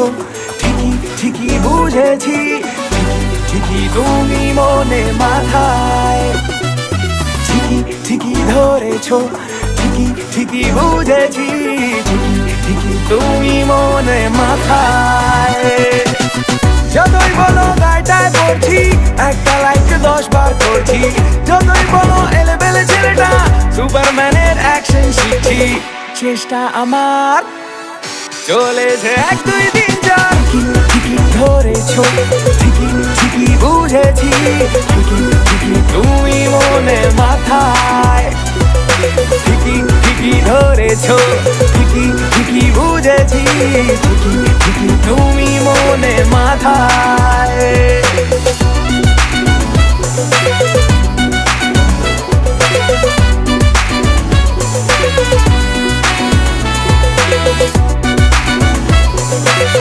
ধরেছো, ঠিকই ঠিকই বুঝেছি, ঠিকই ঠিকই তুমি মনে মাথায়। ঠিকই ঠিকই ধরেছো, ঠিকই ঠিকই বুঝেছি, ঠিকই ঠিকই তুমি মনে মাথায়। যতই বলো গাইটায় পড়ছি, একটা লাইক 10 বার করছি। যতই বলো এলেবেলে ছেলেটা, সুপারম্যানের অ্যাকশন শিখছি। চেষ্টা আমার চলেছে 1 2 3 4, ঠিকই ঠিকই ধরেছো, ঠিকই ঠিকই বুঝেছি, ঠিকই ঠিকই তুমি মনে মাথায়। ঠিকই ঠিকই ধরেছো, ঠিকই ঠিকই বুঝেছি, ঠিকই ঠিকই তুমি মনে মাথায়।